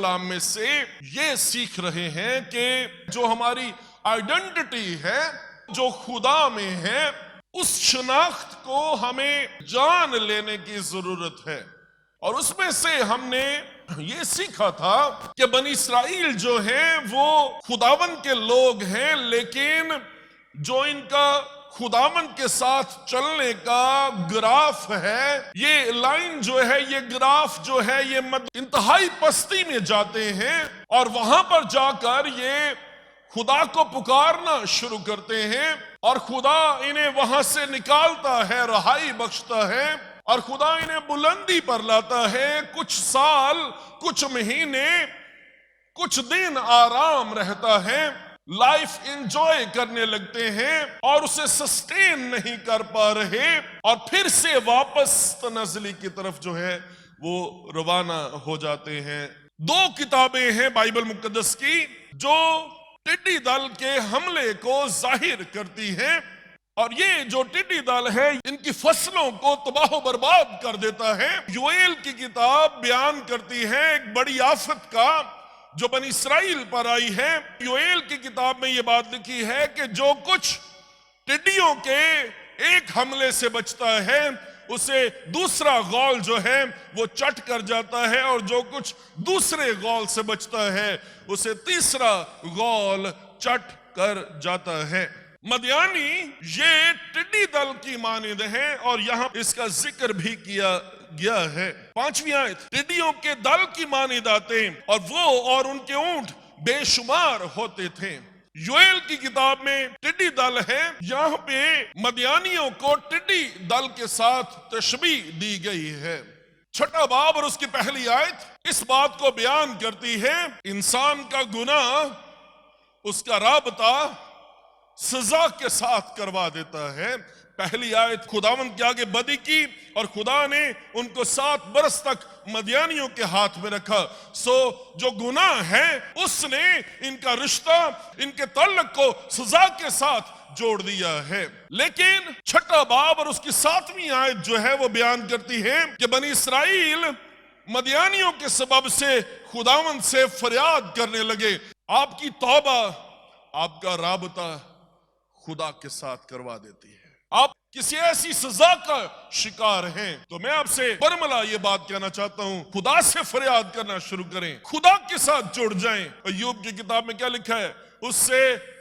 کلام میں سے یہ سیکھ رہے ہیں کہ جو ہماری آئیڈینٹی ہے جو خدا میں ہے اس شناخت کو ہمیں جان لینے کی ضرورت ہے. اور اس میں سے ہم نے یہ سیکھا تھا کہ بنی اسرائیل جو ہیں وہ خداوند کے لوگ ہیں، لیکن جو ان کا خداوند کے ساتھ چلنے کا گراف ہے، یہ لائن جو ہے، یہ گراف جو ہے، یہ انتہائی پستی میں جاتے ہیں اور وہاں پر جا کر یہ خدا کو پکارنا شروع کرتے ہیں اور خدا انہیں وہاں سے نکالتا ہے، رہائی بخشتا ہے اور خدا انہیں بلندی پر لاتا ہے. کچھ سال، کچھ مہینے، کچھ دن آرام رہتا ہے، لائف انجوائے کرنے لگتے ہیں اور اسے سسٹین نہیں کر پا رہے اور پھر سے واپس تنزلی کی طرف جو ہے وہ روانہ ہو جاتے ہیں. دو کتابیں ہیں بائبل مقدس کی جو ٹڈی دل کے حملے کو ظاہر کرتی ہیں، اور یہ جو ٹڈی دل ہے ان کی فصلوں کو تباہ و برباد کر دیتا ہے. یوئیل کی کتاب بیان کرتی ہے ایک بڑی آفت کا جو بنی اسرائیل پر آئی ہے. یوئیل کی کتاب میں یہ بات لکھی ہے کہ جو کچھ ٹڈیوں کے ایک حملے سے بچتا ہے اسے دوسرا غول جو ہے وہ چٹ کر جاتا ہے، اور جو کچھ دوسرے غول سے بچتا ہے اسے تیسرا غول چٹ کر جاتا ہے. مدیانی یہ ٹڈی دل کی مانند ہے اور یہاں اس کا ذکر بھی کیا گیا ہے. 5ویں آیت، ٹڈیوں کے دل کی مانند آتے اور وہ اور ان کے اونٹ بے شمار ہوتے تھے. یوئیل کی کتاب میں ٹڈی دل ہے، یہاں پہ مدیانیوں کو ٹڈی دل کے ساتھ تشبیہ دی گئی ہے. 6 باب اور اس کی پہلی آیت اس بات کو بیان کرتی ہے، انسان کا گناہ اس کا رابطہ سزا کے ساتھ کروا دیتا ہے. پہلی آیت، خداوند کے آگے بدی کی اور خدا نے ان کو 7 برس تک مدیانیوں کے ہاتھ میں رکھا. جو گناہ ہے اس نے ان کا رشتہ، ان کے تعلق کو سزا کے ساتھ جوڑ دیا ہے. لیکن 6 باب اور اس کی 7ویں آیت جو ہے وہ بیان کرتی ہے کہ بنی اسرائیل مدیانیوں کے سبب سے خداوند سے فریاد کرنے لگے. آپ کی توبہ آپ کا رابطہ خدا کے ساتھ کروا دیتی ہے. آپ کسی ایسی سزا کا شکار ہیں تو میں آپ سے برملا یہ بات کہنا چاہتا ہوں، خدا سے فریاد کرنا شروع کریں، خدا کے ساتھ جڑ جائیں. ایوب کی کتاب میں کیا لکھا ہے؟ اس سے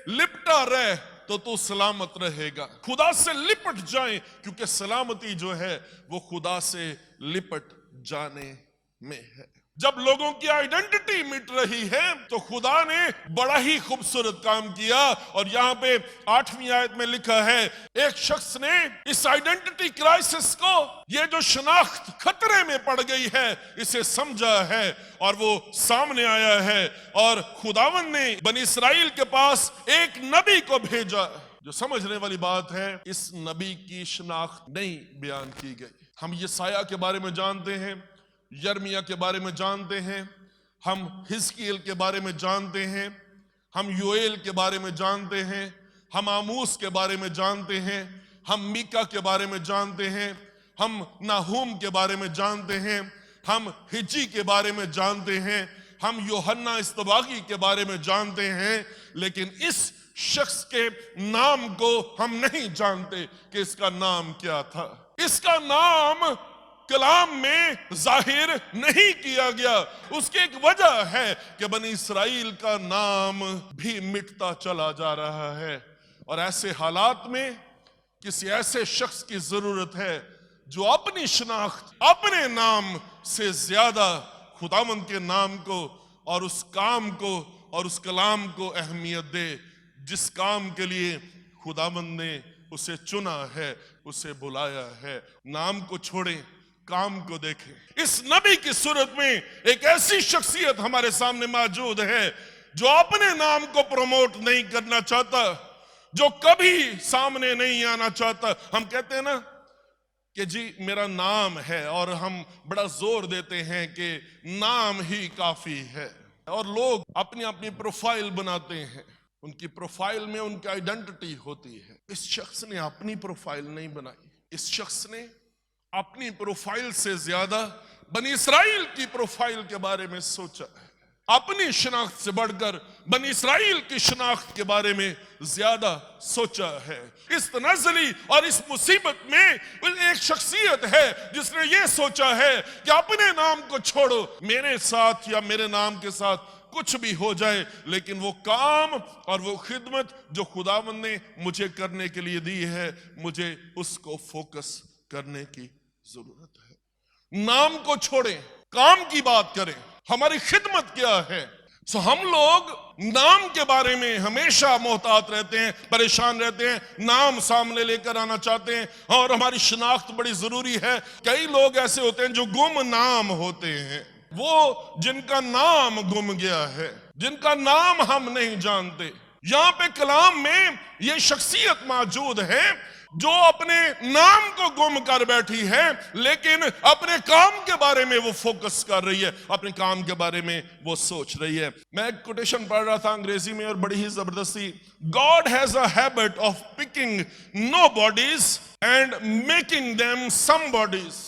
لپٹا رہ تو سلامت رہے گا. خدا سے لپٹ جائیں کیونکہ سلامتی جو ہے وہ خدا سے لپٹ جانے میں ہے. جب لوگوں کی آئیڈینٹی مٹ رہی ہے تو خدا نے بڑا ہی خوبصورت کام کیا، اور یہاں پہ 8ویں آیت میں لکھا ہے ایک شخص نے اس آئیڈینٹی کرائسس کو، یہ جو شناخت خطرے میں پڑ گئی ہے، اسے سمجھا ہے اور وہ سامنے آیا ہے، اور خداوند نے بنی اسرائیل کے پاس ایک نبی کو بھیجا. جو سمجھنے والی بات ہے، اس نبی کی شناخت نہیں بیان کی گئی. ہم یسایہ کے بارے میں جانتے ہیں، یرمیہ کے بارے میں جانتے ہیں، ہم حزقیل کے بارے میں جانتے ہیں، ہم یوئیل کے بارے میں جانتے ہیں، ہم آموس کے بارے میں جانتے ہیں، ہم میکا کے بارے میں جانتے ہیں، ہم ناہوم کے بارے میں جانتے ہیں، ہم ہجی کے بارے میں جانتے ہیں، ہم یوحنا استباغی کے بارے میں جانتے ہیں، لیکن اس شخص کے نام کو ہم نہیں جانتے کہ اس کا نام کیا تھا. اس کا نام کلام میں ظاہر نہیں کیا گیا. اس کی ایک وجہ ہے کہ بنی اسرائیل کا نام بھی مٹتا چلا جا رہا ہے، اور ایسے حالات میں کسی ایسے شخص کی ضرورت ہے جو اپنی شناخت، اپنے نام سے زیادہ خداوند کے نام کو اور اس کام کو اور اس کلام کو اہمیت دے جس کام کے لیے خداوند نے اسے چنا ہے، اسے بلایا ہے. نام کو چھوڑیں، کام کو دیکھیں. اس نبی کی صورت میں ایک ایسی شخصیت ہمارے سامنے موجود ہے جو اپنے نام کو پروموٹ نہیں کرنا چاہتا، جو کبھی سامنے نہیں آنا چاہتا. ہم کہتے ہیں نا کہ جی میرا نام ہے، اور ہم بڑا زور دیتے ہیں کہ نام ہی کافی ہے، اور لوگ اپنی اپنی پروفائل بناتے ہیں، ان کی پروفائل میں ان کی آئیڈینٹی ہوتی ہے. اس شخص نے اپنی پروفائل نہیں بنائی، اس شخص نے اپنی پروفائل سے زیادہ بنی اسرائیل کی پروفائل کے بارے میں سوچا ہے. اپنی شناخت سے بڑھ کر بنی اسرائیل کی شناخت کے بارے میں زیادہ سوچا ہے. اس تنزلی اور اس مصیبت میں ایک شخصیت ہے جس نے یہ سوچا ہے کہ اپنے نام کو چھوڑو، میرے ساتھ یا میرے نام کے ساتھ کچھ بھی ہو جائے، لیکن وہ کام اور وہ خدمت جو خداوند نے مجھے کرنے کے لیے دی ہے، مجھے اس کو فوکس کرنے کی ضرورت ہے. نام کو چھوڑیں، کام کی بات کریں. ہماری خدمت کیا ہے؟ ہم لوگ نام کے بارے میں ہمیشہ محتاط رہتے ہیں، پریشان رہتے ہیں، نام سامنے لے کر آنا چاہتے ہیں، اور ہماری شناخت بڑی ضروری ہے. کئی لوگ ایسے ہوتے ہیں جو گم نام ہوتے ہیں، وہ جن کا نام گم گیا ہے، جن کا نام ہم نہیں جانتے. یہاں پہ کلام میں یہ شخصیت موجود ہے جو اپنے نام کو گم کر بیٹھی ہے، لیکن اپنے کام کے بارے میں وہ فوکس کر رہی ہے، اپنے کام کے بارے میں وہ سوچ رہی ہے. میں ایک کوٹیشن پڑھ رہا تھا انگریزی میں اور بڑی ہی زبردستی. God has a habit of picking nobodies and making them somebodies.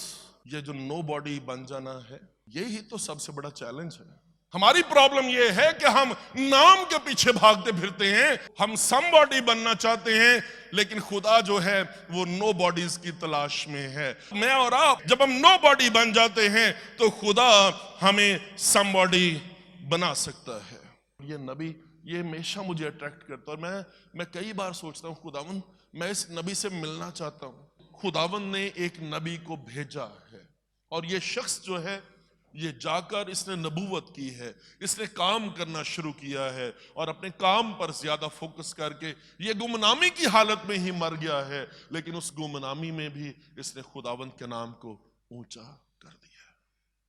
یہ جو نو باڈی بن جانا ہے، یہی تو سب سے بڑا چیلنج ہے. ہماری پرابلم یہ ہے کہ ہم نام کے پیچھے بھاگتے پھرتے ہیں، ہم سم باڈی بننا چاہتے ہیں، لیکن خدا جو ہے وہ نو باڈیز کی تلاش میں ہے. میں اور آپ جب ہم نو باڈی بن جاتے ہیں تو خدا ہمیں سم باڈی بنا سکتا ہے. یہ نبی یہ ہمیشہ مجھے اٹریکٹ کرتا ہے، اور میں کئی بار سوچتا ہوں خداوند میں اس نبی سے ملنا چاہتا ہوں. خداوند نے ایک نبی کو بھیجا ہے، اور یہ شخص جو ہے یہ جا کر اس نے نبوت کی ہے، اس نے کام کرنا شروع کیا ہے، اور اپنے کام پر زیادہ فوکس کر کے یہ گمنامی کی حالت میں ہی مر گیا ہے، لیکن اس گمنامی میں بھی اس نے خداوند کے نام کو اونچا کر دیا.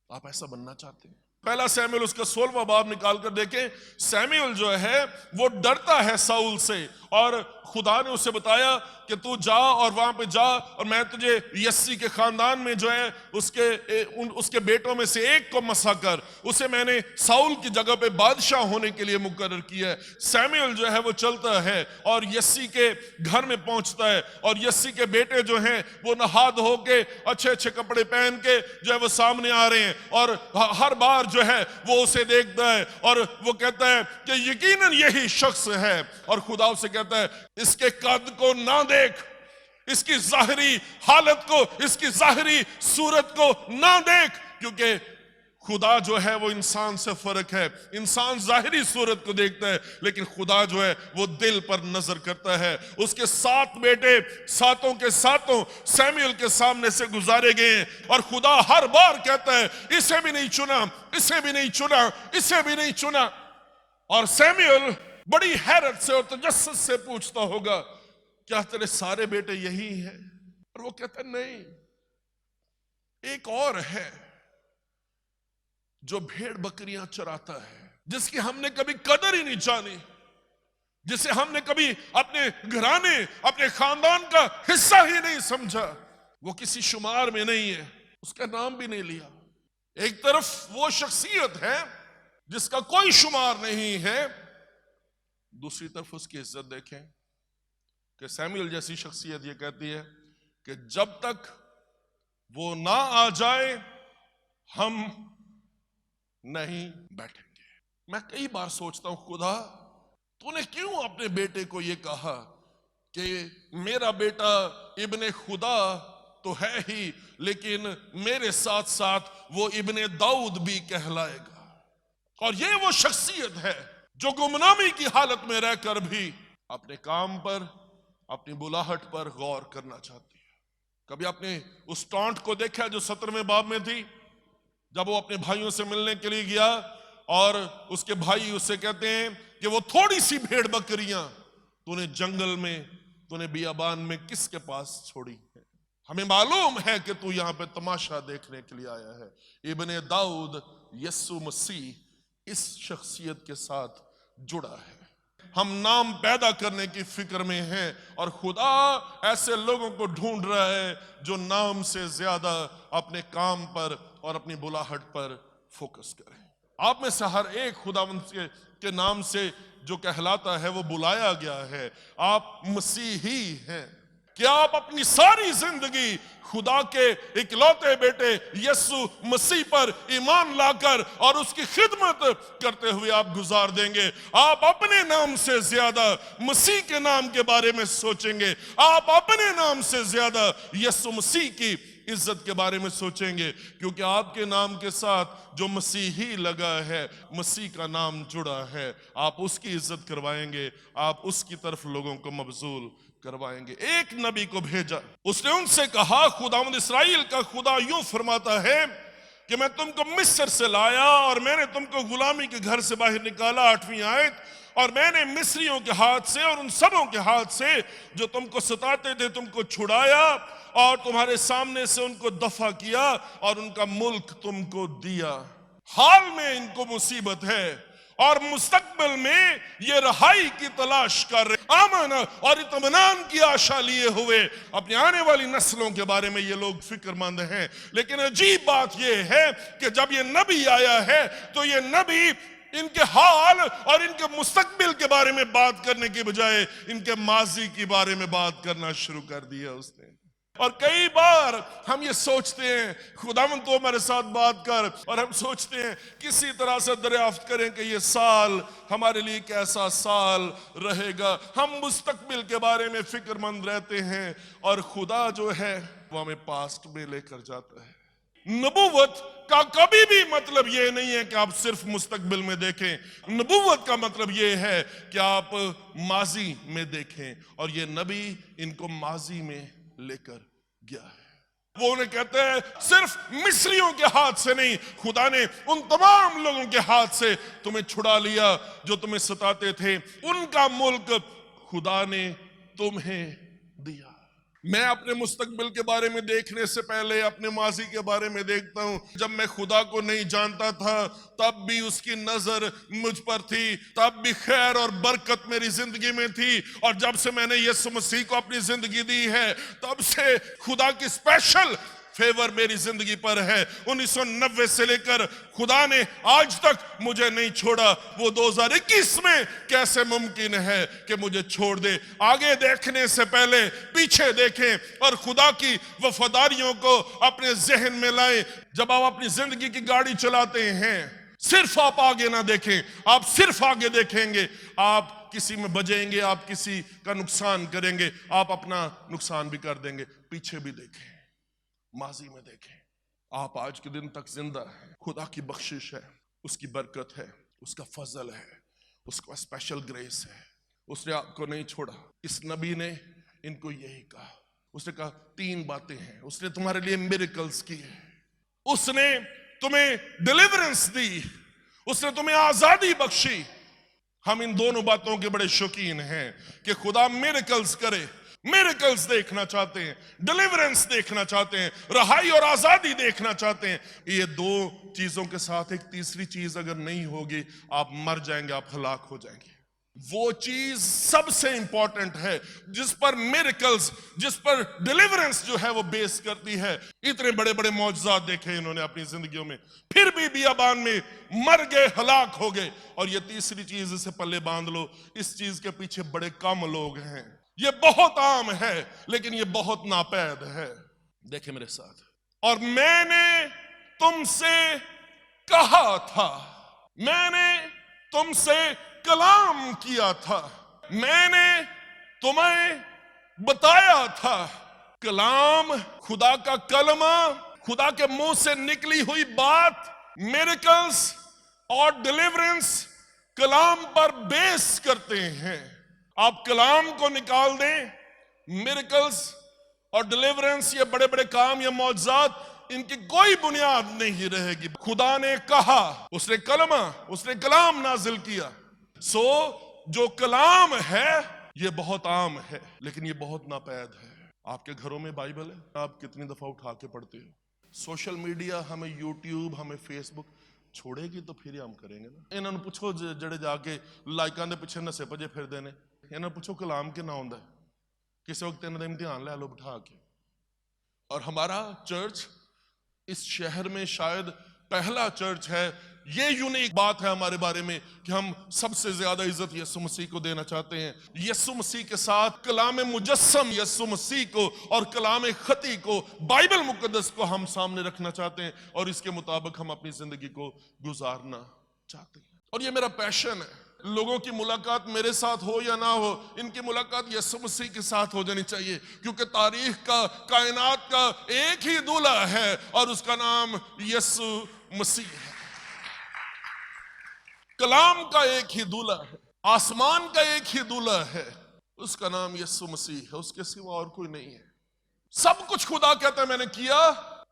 آپ ایسا بننا چاہتے ہیں؟ پہلا سیموئیل اس کا 16واں باب نکال کر دیکھیں. سیموئیل جو ہے وہ ڈرتا ہے ساؤل سے، اور خدا نے اسے بتایا کہ تو جا اور وہاں پہ جا، اور میں تجھے یسی کے خاندان میں جو ہے اس کے بیٹوں میں سے ایک کو مسح کر، اسے میں نے ساؤل کی جگہ پہ بادشاہ ہونے کے لیے مقرر کیا ہے. سیموئیل جو ہے وہ چلتا ہے اور یسی کے گھر میں پہنچتا ہے، اور یسی کے بیٹے جو ہیں وہ نہا دھو کے اچھے اچھے کپڑے پہن کے جو ہے وہ سامنے آ رہے ہیں، اور ہر بار جو ہے وہ اسے دیکھتا ہے اور وہ کہتا ہے کہ یقیناً یہی شخص ہے. اور خدا اسے کہتا ہے اس کے قد کو نہ دیکھ، اس کی ظاہری حالت کو، اس کی ظاہری صورت کو نہ دیکھ، کیونکہ خدا جو ہے وہ انسان سے فرق ہے. انسان ظاہری صورت کو دیکھتا ہے، لیکن خدا جو ہے وہ دل پر نظر کرتا ہے. اس کے 7 بیٹے ساتوں کے ساتوں سیموئیل کے سامنے سے گزارے گئے ہیں، اور خدا ہر بار کہتا ہے اسے بھی نہیں چنا، اسے بھی نہیں چنا، اسے بھی نہیں چنا. اور سیموئیل بڑی حیرت سے اور تجسس سے پوچھتا ہوگا کیا تیرے سارے بیٹے یہی ہیں؟ اور وہ کہتا ہے نہیں، ایک اور ہے جو بھیڑ بکریاں چراتا ہے، جس کی ہم نے کبھی قدر ہی نہیں جانی، جسے ہم نے کبھی اپنے گھرانے اپنے خاندان کا حصہ ہی نہیں سمجھا. وہ کسی شمار میں نہیں ہے، اس کا نام بھی نہیں لیا. ایک طرف وہ شخصیت ہے جس کا کوئی شمار نہیں ہے، دوسری طرف اس کی عزت دیکھیں کہ سیموئیل جیسی شخصیت یہ کہتی ہے کہ جب تک وہ نہ آ جائے ہم نہیں بیٹھیں گے. میں کئی بار سوچتا ہوں خدا تو نے کیوں اپنے بیٹے کو یہ کہا کہ میرا بیٹا ابن خدا تو ہے ہی، لیکن میرے ساتھ ساتھ وہ ابن داؤد بھی کہلائے گا. اور یہ وہ شخصیت ہے جو گمنامی کی حالت میں رہ کر بھی اپنے کام پر، اپنی بلاہٹ پر غور کرنا چاہتی ہے. کبھی آپ نے اس ٹانٹ کو دیکھا جو 17ویں باب میں تھی، جب وہ اپنے بھائیوں سے ملنے کے لیے گیا اور اس کے بھائی اسے کہتے ہیں کہ وہ تھوڑی سی بھیڑ بکریاں تو نے جنگل میں، تو نے بیابان میں کس کے پاس چھوڑی ہے؟ ہمیں معلوم ہے کہ تو یہاں پہ تماشا دیکھنے کے لیے آیا ہے. ابن داؤد یسوع مسیح اس شخصیت کے ساتھ جڑا ہے. ہم نام پیدا کرنے کی فکر میں ہیں، اور خدا ایسے لوگوں کو ڈھونڈ رہا ہے جو نام سے زیادہ اپنے کام پر اور اپنی بلاہٹ پر فوکس کریں. آپ میں سے ہر ایک خداوند کے نام سے جو کہلاتا ہے وہ بلایا گیا ہے. آپ مسیحی ہیں. کہ آپ اپنی ساری زندگی خدا کے اکلوتے بیٹے یسوع مسیح پر ایمان لا کر اور اس کی خدمت کرتے ہوئے آپ گزار دیں گے. آپ اپنے نام سے زیادہ مسیح کے نام کے بارے میں سوچیں گے. آپ اپنے نام سے زیادہ یسوع مسیح کی عزت کے بارے میں سوچیں گے, کیونکہ آپ کے نام کے ساتھ جو مسیحی لگا ہے, مسیح کا نام جڑا ہے, آپ اس کی عزت کروائیں گے, آپ اس کی طرف لوگوں کو مبذول کروائیں گے. ایک نبی کو بھیجا, اس نے ان سے کہا خداوند اسرائیل کا خدا یوں فرماتا ہے کہ میں تم کو مصر سے لایا اور میں نے تم کو غلامی کے گھر سے باہر نکالا. 8ویں آیت, اور میں نے مصریوں کے ہاتھ سے اور ان سبوں کے ہاتھ سے جو تم کو ستاتے تھے تم کو چھڑایا اور تمہارے سامنے سے ان کو دفع کیا اور ان کا ملک تم کو دیا. حال میں ان کو مصیبت ہے اور مستقبل میں یہ رہائی کی تلاش کر رہے, امن اور اطمینان کی آشا لیے ہوئے اپنی آنے والی نسلوں کے بارے میں یہ لوگ فکر مند ہیں. لیکن عجیب بات یہ ہے کہ جب یہ نبی آیا ہے تو یہ نبی ان کے حال اور ان کے مستقبل کے بارے میں بات کرنے کے بجائے ان کے ماضی کے بارے میں بات کرنا شروع کر دیا اس نے. اور کئی بار ہم یہ سوچتے ہیں خداوند تو ہمارے ساتھ بات کر, اور ہم سوچتے ہیں کسی طرح سے دریافت کریں کہ یہ سال ہمارے لیے کیسا سال رہے گا. ہم مستقبل کے بارے میں فکر مند رہتے ہیں اور خدا جو ہے وہ ہمیں پاسٹ میں لے کر جاتا ہے. نبوت کا کبھی بھی مطلب یہ نہیں ہے کہ آپ صرف مستقبل میں دیکھیں. نبوت کا مطلب یہ ہے کہ آپ ماضی میں دیکھیں, اور یہ نبی ان کو ماضی میں لے کر گیا ہے. وہ انہیں کہتے ہیں صرف مصریوں کے ہاتھ سے نہیں, خدا نے ان تمام لوگوں کے ہاتھ سے تمہیں چھڑا لیا جو تمہیں ستاتے تھے. ان کا ملک خدا نے تمہیں دیا. میں اپنے مستقبل کے بارے میں دیکھنے سے پہلے اپنے ماضی کے بارے میں دیکھتا ہوں. جب میں خدا کو نہیں جانتا تھا تب بھی اس کی نظر مجھ پر تھی, تب بھی خیر اور برکت میری زندگی میں تھی, اور جب سے میں نے یسوع مسیح کو اپنی زندگی دی ہے تب سے خدا کی اسپیشل فیور میری زندگی پر ہے. 1990 سے لے کر خدا نے آج تک مجھے نہیں چھوڑا. وہ 2021 میں کیسے ممکن ہے کہ مجھے چھوڑ دے؟ آگے دیکھنے سے پہلے پیچھے دیکھیں اور خدا کی وفاداریوں کو اپنے ذہن میں لائیں. جب آپ اپنی زندگی کی گاڑی چلاتے ہیں صرف آپ آگے نہ دیکھیں. آپ صرف آگے دیکھیں گے آپ کسی میں بجیں گے, آپ کسی کا نقصان کریں گے, آپ اپنا نقصان بھی کر دیں گے. پیچھے بھی دیکھیں, ماضی میں دیکھیں. آپ آج کے دن تک زندہ ہیں, خدا کی بخشش ہے, اس کی برکت ہے, اس کا فضل ہے, اس کا اسپیشل گریس ہے. اس نے آپ کو نہیں چھوڑا. اس نبی نے ان کو یہی کہا. اس نے کہا 3 باتیں ہیں. اس نے تمہارے لیے میریکلز کی ہے, اس نے تمہیں ڈیلیورنس دی, اس نے تمہیں آزادی بخشی. ہم ان دونوں باتوں کے بڑے شوقین ہیں کہ خدا میریکلز کرے. میریکلز دیکھنا چاہتے ہیں, ڈیلیورنس دیکھنا چاہتے ہیں, رہائی اور آزادی دیکھنا چاہتے ہیں. یہ 2 چیزوں کے ساتھ ایک تیسری چیز اگر نہیں ہوگی آپ مر جائیں گے, آپ ہلاک ہو جائیں گے. وہ چیز سب سے امپورٹنٹ ہے جس پر میریکلز, جس پر ڈیلیورنس جو ہے وہ بیس کرتی ہے. اتنے بڑے بڑے معجزات دیکھے انہوں نے اپنی زندگیوں میں, پھر بھی بیابان میں مر گئے, ہلاک ہو گئے. اور یہ تیسری چیز اسے پلے باندھ لو, اس چیز کے پیچھے بڑے کم لوگ ہیں. یہ بہت عام ہے لیکن یہ بہت ناپید ہے. دیکھیں میرے ساتھ. اور میں نے تم سے کہا تھا, میں نے تم سے کلام کیا تھا, میں نے تمہیں بتایا تھا. کلام, خدا کا کلمہ, خدا کے منہ سے نکلی ہوئی بات, میریکلز اور ڈیلیورنس کلام پر بیس کرتے ہیں. آپ کلام کو نکال دیں, میریکلز اور ڈیلیورنس, یہ بڑے بڑے کام یا معجزات, ان کی کوئی بنیاد نہیں رہے گی. خدا نے کہا, اس نے کلمہ, اس نے کلام نازل کیا. جو کلام ہے یہ بہت عام ہے لیکن یہ بہت ناپید ہے. آپ کے گھروں میں بائبل ہے, آپ کتنی دفعہ اٹھا کے پڑھتے ہو؟ سوشل میڈیا, ہمیں یوٹیوب, ہمیں فیس بک چھوڑے گی تو پھر ہم کریں گے نا. انہوں نے پوچھو جڑے جا کے لائکاں دے پیچھے نسے پجے پھر دینے, انہوں نے پوچھو کلام کنا ہوندا ہے. کسی وقت انہوں نے امتحان لے لو بٹھا کے. اور ہمارا چرچ اس شہر میں شاید پہلا چرچ ہے. یہ یونیک بات ہے ہمارے بارے میں کہ ہم سب سے زیادہ عزت یسوع مسیح کو دینا چاہتے ہیں. یسوع مسیح کے ساتھ کلام مجسم یسوع مسیح کو اور کلام خطی کو، بائبل مقدس کو ہم سامنے رکھنا چاہتے ہیں اور اس کے مطابق ہم اپنی زندگی کو گزارنا چاہتے ہیں. اور یہ میرا پیشن ہے. لوگوں کی ملاقات میرے ساتھ ہو یا نہ ہو، ان کی ملاقات یسوع مسیح کے ساتھ ہو جانی چاہیے، کیونکہ تاریخ کا، کائنات کا ایک ہی دولہا ہے اور اس کا نام یسوع مسیح ہے. کلام کا ایک ہی دولہا ہے، آسمان کا ایک ہی دولہا ہے، اس کا نام یسوع مسیح ہے. اس کے سوا اور کوئی نہیں ہے. سب کچھ خدا کہتا ہے میں نے کیا.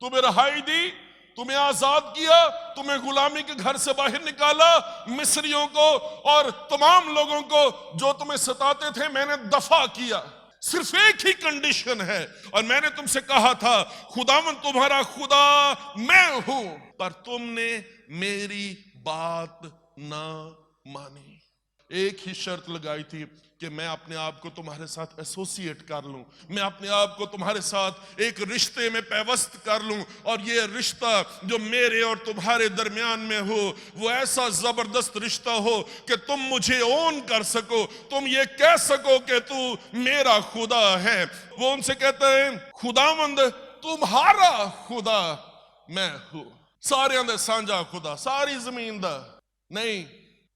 تمہیں رہائی دی، تمہیں آزاد کیا، تمہیں غلامی کے گھر سے باہر نکالا، مصریوں کو اور تمام لوگوں کو جو تمہیں ستاتے تھے میں نے دفع کیا. صرف ایک ہی کنڈیشن ہے، اور میں نے تم سے کہا تھا خداوند تمہارا خدا میں ہوں، پر تم نے میری بات نہ مانی. ایک ہی شرط لگائی تھی کہ میں اپنے آپ کو تمہارے ساتھ ایسوسیٹ کر لوں، میں اپنے آپ کو تمہارے ساتھ ایک رشتے میں پیوست کر لوں، اور یہ رشتہ جو میرے اور تمہارے درمیان میں ہو وہ ایسا زبردست رشتہ ہو کہ تم مجھے اون کر سکو، تم یہ کہہ سکو کہ تو میرا خدا ہے. وہ ان سے کہتے ہیں خداوند تمہارا خدا میں ہوں. سارے اندر سانجا خدا، ساری زمین دا نہیں،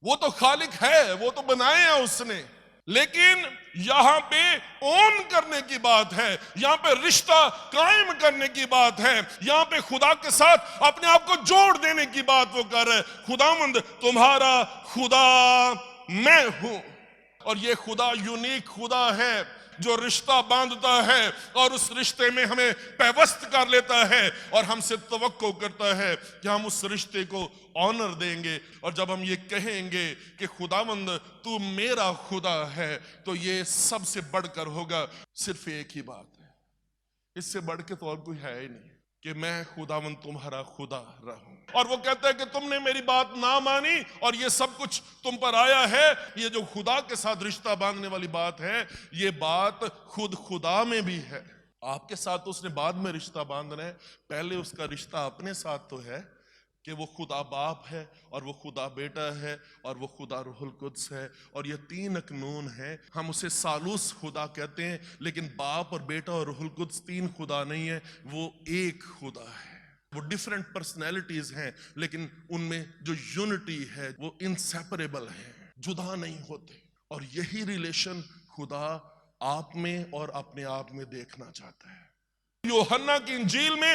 وہ تو خالق ہے، وہ تو بنائے ہیں اس نے، لیکن یہاں پہ اون کرنے کی بات ہے، یہاں پہ رشتہ قائم کرنے کی بات ہے، یہاں پہ خدا کے ساتھ اپنے آپ کو جوڑ دینے کی بات وہ کر رہے ہیں. خداوند تمہارا خدا میں ہوں. اور یہ خدا یونیک خدا ہے جو رشتہ باندھتا ہے اور اس رشتے میں ہمیں پیوست کر لیتا ہے اور ہم سے توقع کرتا ہے کہ ہم اس رشتے کو آنر دیں گے. اور جب ہم یہ کہیں گے کہ خداوند تو میرا خدا ہے تو یہ سب سے بڑھ کر ہوگا صرف ایک ہی بات ہے، اس سے بڑھ کے تو اور کوئی ہے ہی نہیں، کہ میں خداوند تمہارا خدا رہوں. اور وہ کہتا ہے کہ تم نے میری بات نہ مانی اور یہ سب کچھ تم پر آیا ہے. یہ جو خدا کے ساتھ رشتہ باندھنے والی بات ہے، یہ بات خود خدا میں بھی ہے. آپ کے ساتھ تو اس نے بعد میں رشتہ باندھنا ہے، پہلے اس کا رشتہ اپنے ساتھ تو ہے کہ وہ خدا باپ ہے اور وہ خدا بیٹا ہے اور وہ خدا روح القدس ہے. اور یہ تین اکنون ہیں. ہم اسے ثالوث خدا کہتے ہیں، لیکن باپ اور بیٹا اور روح القدس تین خدا نہیں ہے، وہ ایک خدا ہے. وہ ڈیفرنٹ پرسنالٹیز ہیں، لیکن ان میں جو یونٹی ہے وہ انسیپریبل ہے، جدا نہیں ہوتے. اور یہی ریلیشن خدا آپ میں اور اپنے آپ میں دیکھنا چاہتا ہے. یوحنا کی انجیل میں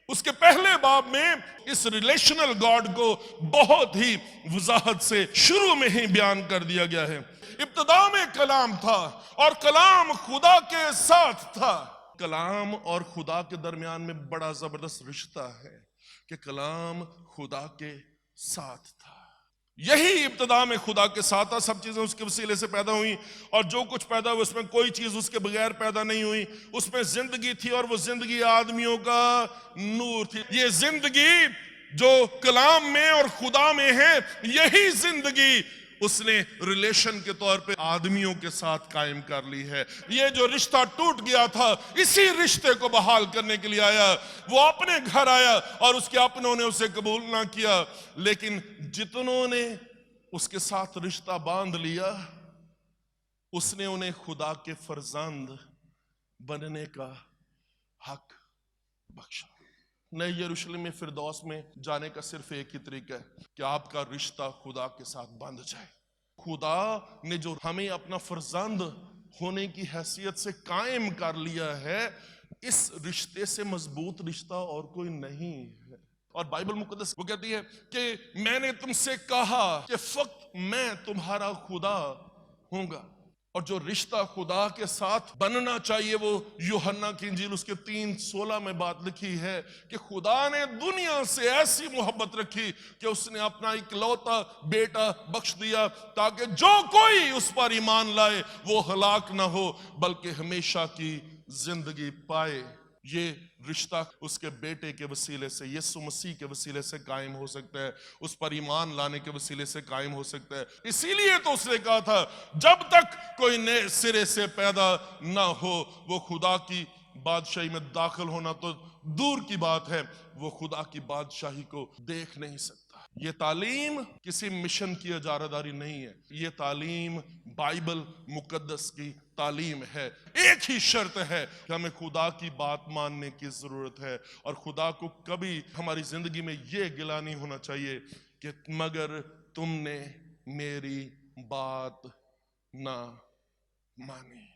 اس کے پہلے باب میں اس ریلیشنل گاڈ کو بہت ہی وضاحت سے شروع میں ہی بیان کر دیا گیا ہے. ابتدا میں کلام تھا اور کلام خدا کے ساتھ تھا. کلام اور خدا کے درمیان میں بڑا زبردست رشتہ ہے کہ کلام خدا کے ساتھ تھا. یہی ابتدا میں خدا کے ساتھ تھا. سب چیزیں اس کے وسیلے سے پیدا ہوئی اور جو کچھ پیدا ہوا اس میں کوئی چیز اس کے بغیر پیدا نہیں ہوئی. اس میں زندگی تھی اور وہ زندگی آدمیوں کا نور تھی. یہ زندگی جو کلام میں اور خدا میں ہے، یہی زندگی اس نے ریلیشن کے طور پہ آدمیوں کے ساتھ قائم کر لی ہے. یہ جو رشتہ ٹوٹ گیا تھا، اسی رشتے کو بحال کرنے کے لیے آیا. وہ اپنے گھر آیا اور اس کے اپنوں نے اسے قبول نہ کیا، لیکن جتنوں نے اس کے ساتھ رشتہ باندھ لیا اس نے انہیں خدا کے فرزند بننے کا حق بخشا. نئے یروشلم میں فردوس میں جانے کا صرف ایک ہی طریقہ ہے کہ آپ کا رشتہ خدا کے ساتھ بندھ جائے. خدا نے جو ہمیں اپنا فرزند ہونے کی حیثیت سے قائم کر لیا ہے، اس رشتے سے مضبوط رشتہ اور کوئی نہیں ہے. اور بائبل مقدس وہ کہتی ہے کہ میں نے تم سے کہا کہ فقط میں تمہارا خدا ہوں گا. اور جو رشتہ خدا کے ساتھ بننا چاہیے وہ یوحنا کی انجیل اس کے 3:16 میں بات لکھی ہے کہ خدا نے دنیا سے ایسی محبت رکھی کہ اس نے اپنا اکلوتا بیٹا بخش دیا تاکہ جو کوئی اس پر ایمان لائے وہ ہلاک نہ ہو بلکہ ہمیشہ کی زندگی پائے. یہ رشتہ اس کے بیٹے کے وسیلے سے، یسوع مسیح کے وسیلے سے قائم ہو سکتا ہے، اس پر ایمان لانے کے وسیلے سے قائم ہو سکتا ہے. اسی لیے تو اس نے کہا تھا جب تک کوئی نئے سرے سے پیدا نہ ہو وہ خدا کی بادشاہی میں داخل ہونا تو دور کی بات ہے وہ خدا کی بادشاہی کو دیکھ نہیں سکتا۔ یہ تعلیم کسی مشن کی اجارہ نہیں ہے، یہ تعلیم بائبل مقدس کی تعلیم ہے۔ ایک ہی شرط ہے کہ ہمیں خدا کی بات ماننے کی ضرورت ہے، اور خدا کو کبھی ہماری زندگی میں یہ گلہ نہیں ہونا چاہیے کہ مگر تم نے میری بات نہ مانی۔